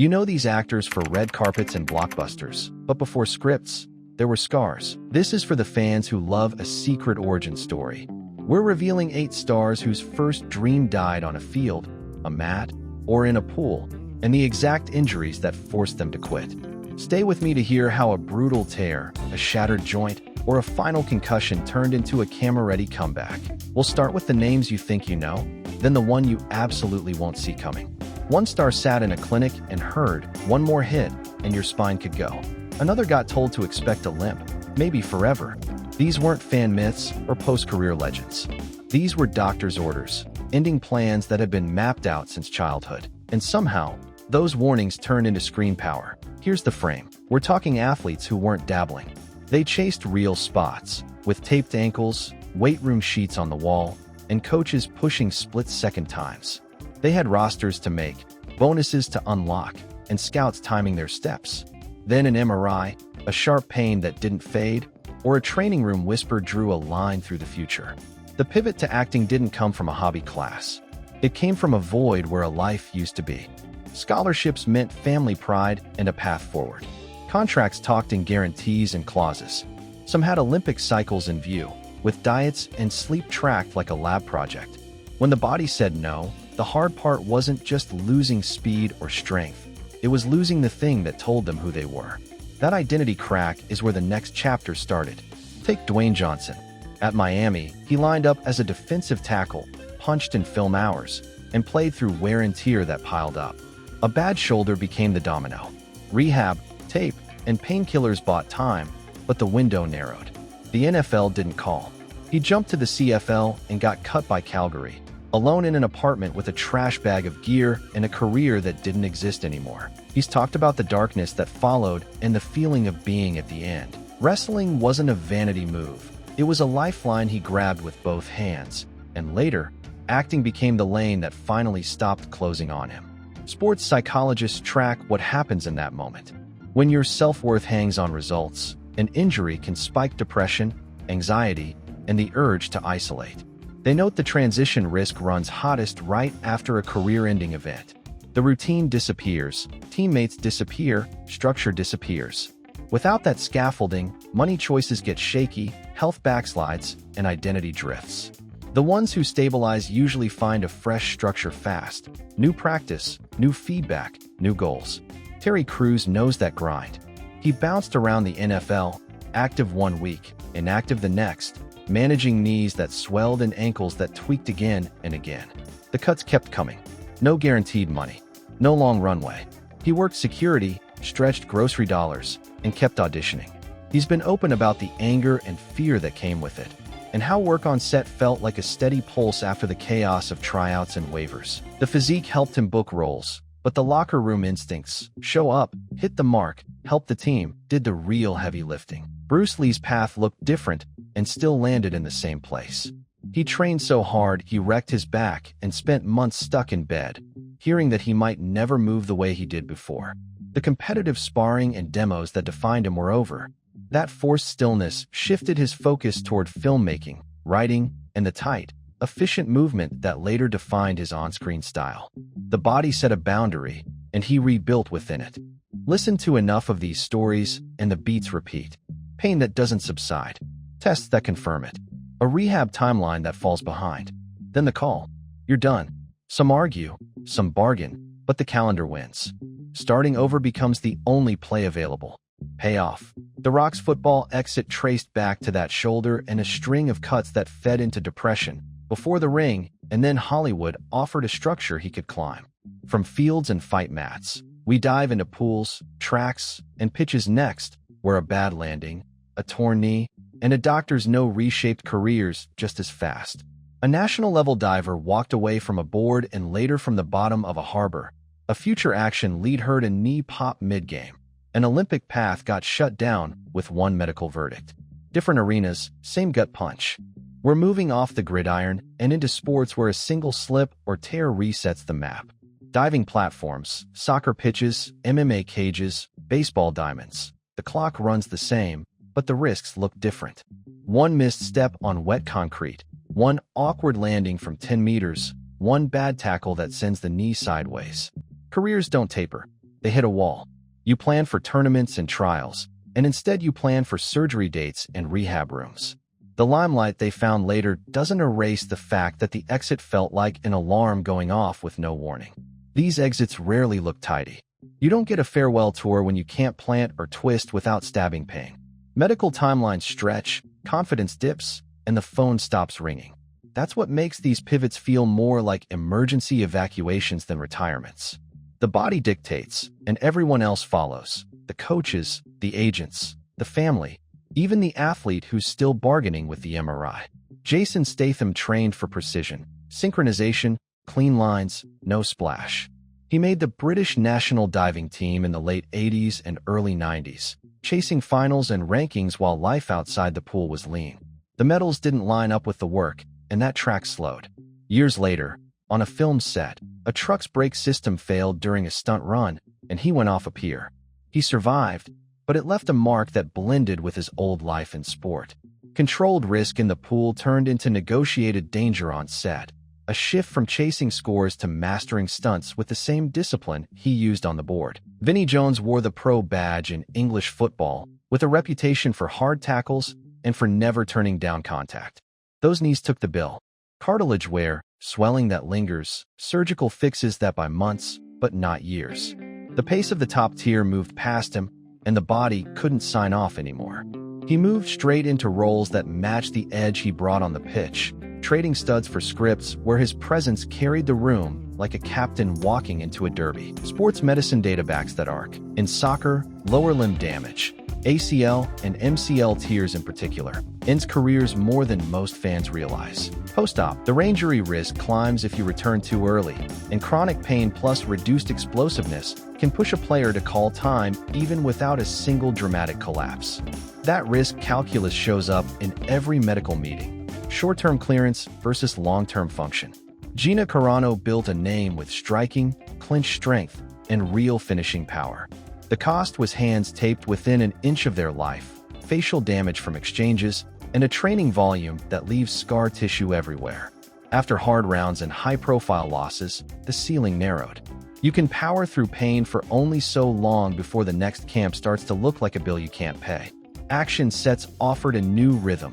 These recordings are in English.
You know these actors for red carpets and blockbusters, but before scripts, there were scars. This is for the fans who love a secret origin story. We're revealing 8 stars whose first dream died on a field, a mat, or in a pool, and the exact injuries that forced them to quit. Stay with me to hear how a brutal tear, a shattered joint, or a final concussion turned into a camera-ready comeback. We'll start with the names you think you know, then the one you absolutely won't see coming. One star sat in a clinic and heard, one more hit, and your spine could go. Another got told to expect a limp, maybe forever. These weren't fan myths or post-career legends. These were doctor's orders, ending plans that had been mapped out since childhood. And somehow, those warnings turned into screen power. Here's the frame. We're talking athletes who weren't dabbling. They chased real spots, with taped ankles, weight room sheets on the wall, and coaches pushing split-second times. They had rosters to make, bonuses to unlock, and scouts timing their steps. Then an MRI, a sharp pain that didn't fade, or a training room whisper drew a line through the future. The pivot to acting didn't come from a hobby class. It came from a void where a life used to be. Scholarships meant family pride and a path forward. Contracts talked in guarantees and clauses. Some had Olympic cycles in view, with diets and sleep tracked like a lab project. When the body said no, the hard part wasn't just losing speed or strength. It was losing the thing that told them who they were. That identity crack is where the next chapter started. Take Dwayne Johnson. At Miami, he lined up as a defensive tackle, punched in film hours, and played through wear and tear that piled up. A bad shoulder became the domino. Rehab, tape, and painkillers bought time, but the window narrowed. The NFL didn't call. He jumped to the CFL and got cut by Calgary, alone in an apartment with a trash bag of gear and a career that didn't exist anymore. He's talked about the darkness that followed and the feeling of being at the end. Wrestling wasn't a vanity move. It was a lifeline he grabbed with both hands, and later, acting became the lane that finally stopped closing on him. Sports psychologists track what happens in that moment. When your self-worth hangs on results, an injury can spike depression, anxiety, and the urge to isolate. They note the transition risk runs hottest right after a career-ending event. The routine disappears, teammates disappear, structure disappears. Without that scaffolding, money choices get shaky, health backslides, and identity drifts. The ones who stabilize usually find a fresh structure fast. New practice, new feedback, new goals. Terry Crews knows that grind. He bounced around the NFL, active one week, inactive the next, managing knees that swelled and ankles that tweaked again and again. The cuts kept coming. No guaranteed money. No long runway. He worked security, stretched grocery dollars, and kept auditioning. He's been open about the anger and fear that came with it, and how work on set felt like a steady pulse after the chaos of tryouts and waivers. The physique helped him book roles, but the locker room instincts, show up, hit the mark, help the team, did the real heavy lifting. Bruce Lee's path looked different and still landed in the same place. He trained so hard he wrecked his back and spent months stuck in bed, hearing that he might never move the way he did before. The competitive sparring and demos that defined him were over. That forced stillness shifted his focus toward filmmaking, writing, and the tight, efficient movement that later defined his on-screen style. The body set a boundary, and he rebuilt within it. Listen to enough of these stories, and the beats repeat. Pain that doesn't subside. Tests that confirm it. A rehab timeline that falls behind. Then the call. You're done. Some argue, some bargain, but the calendar wins. Starting over becomes the only play available. Payoff. The Rock's football exit traced back to that shoulder and a string of cuts that fed into depression. Before the ring, and then Hollywood offered a structure he could climb. From fields and fight mats, we dive into pools, tracks, and pitches next, where a bad landing, a torn knee, and a doctor's no reshaped careers just as fast. A national-level diver walked away from a board and later from the bottom of a harbor. A future action lead hurt a knee pop mid-game. An Olympic path got shut down with one medical verdict. Different arenas, same gut punch. We're moving off the gridiron and into sports where a single slip or tear resets the map. Diving platforms, soccer pitches, MMA cages, baseball diamonds. The clock runs the same, but the risks look different. One missed step on wet concrete, one awkward landing from 10 meters, one bad tackle that sends the knee sideways. Careers don't taper. They hit a wall. You plan for tournaments and trials, and instead you plan for surgery dates and rehab rooms. The limelight they found later doesn't erase the fact that the exit felt like an alarm going off with no warning. These exits rarely look tidy. You don't get a farewell tour when you can't plant or twist without stabbing pain. Medical timelines stretch, confidence dips, and the phone stops ringing. That's what makes these pivots feel more like emergency evacuations than retirements. The body dictates, and everyone else follows. The coaches, the agents, the family, even the athlete who's still bargaining with the MRI. Jason Statham trained for precision, synchronization, clean lines, no splash. He made the British national diving team in the late 80s and early 90s, chasing finals and rankings while life outside the pool was lean. The medals didn't line up with the work, and that track slowed. Years later, on a film set, a truck's brake system failed during a stunt run, and he went off a pier. He survived, but it left a mark that blended with his old life in sport. Controlled risk in the pool turned into negotiated danger on set, a shift from chasing scores to mastering stunts with the same discipline he used on the board. Vinnie Jones wore the pro badge in English football, with a reputation for hard tackles and for never turning down contact. Those knees took the bill. Cartilage wear, swelling that lingers, surgical fixes that by months, but not years. The pace of the top tier moved past him, and the body couldn't sign off anymore. He moved straight into roles that matched the edge he brought on the pitch, trading studs for scripts where his presence carried the room like a captain walking into a derby. Sports medicine data backs that arc. In soccer, lower limb damage, ACL and MCL tears in particular, ends careers more than most fans realize. Post-op, the injury risk climbs if you return too early, and chronic pain plus reduced explosiveness can push a player to call time even without a single dramatic collapse. That risk calculus shows up in every medical meeting. Short-term clearance versus long-term function. Gina Carano built a name with striking, clinch strength, and real finishing power. The cost was hands taped within an inch of their life, facial damage from exchanges, and a training volume that leaves scar tissue everywhere. After hard rounds and high-profile losses, the ceiling narrowed. You can power through pain for only so long before the next camp starts to look like a bill you can't pay. Action sets offered a new rhythm,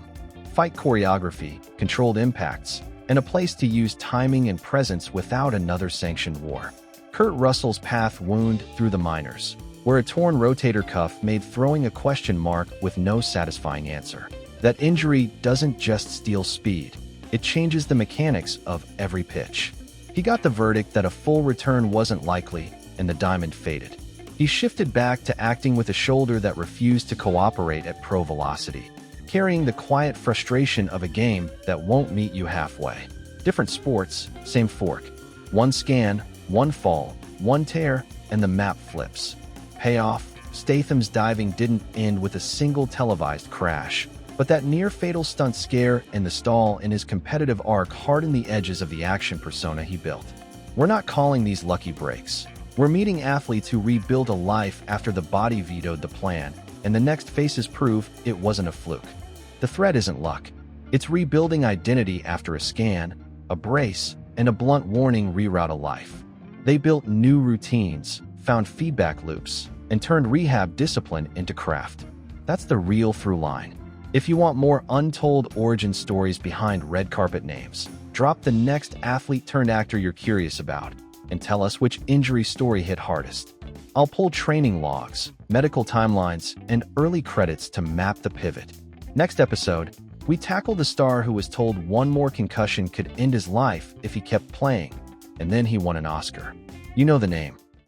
fight choreography, controlled impacts, and a place to use timing and presence without another sanctioned war. Kurt Russell's path wound through the minors, where a torn rotator cuff made throwing a question mark with no satisfying answer. That injury doesn't just steal speed, it changes the mechanics of every pitch. He got the verdict that a full return wasn't likely, and the diamond faded. He shifted back to acting with a shoulder that refused to cooperate at pro velocity, carrying the quiet frustration of a game that won't meet you halfway. Different sports, same fork. One scan, one fall, one tear, and the map flips. Payoff, Statham's diving didn't end with a single televised crash, but that near-fatal stunt scare and the stall in his competitive arc hardened the edges of the action persona he built. We're not calling these lucky breaks. We're meeting athletes who rebuild a life after the body vetoed the plan, and the next faces prove it wasn't a fluke. The thread isn't luck. It's rebuilding identity after a scan, a brace, and a blunt warning reroute a life. They built new routines, found feedback loops, and turned rehab discipline into craft. That's the real through line. If you want more untold origin stories behind red carpet names, drop the next athlete-turned-actor you're curious about, and tell us which injury story hit hardest. I'll pull training logs, medical timelines, and early credits to map the pivot. Next episode, we tackle the star who was told one more concussion could end his life if he kept playing, and then he won an Oscar. You know the name.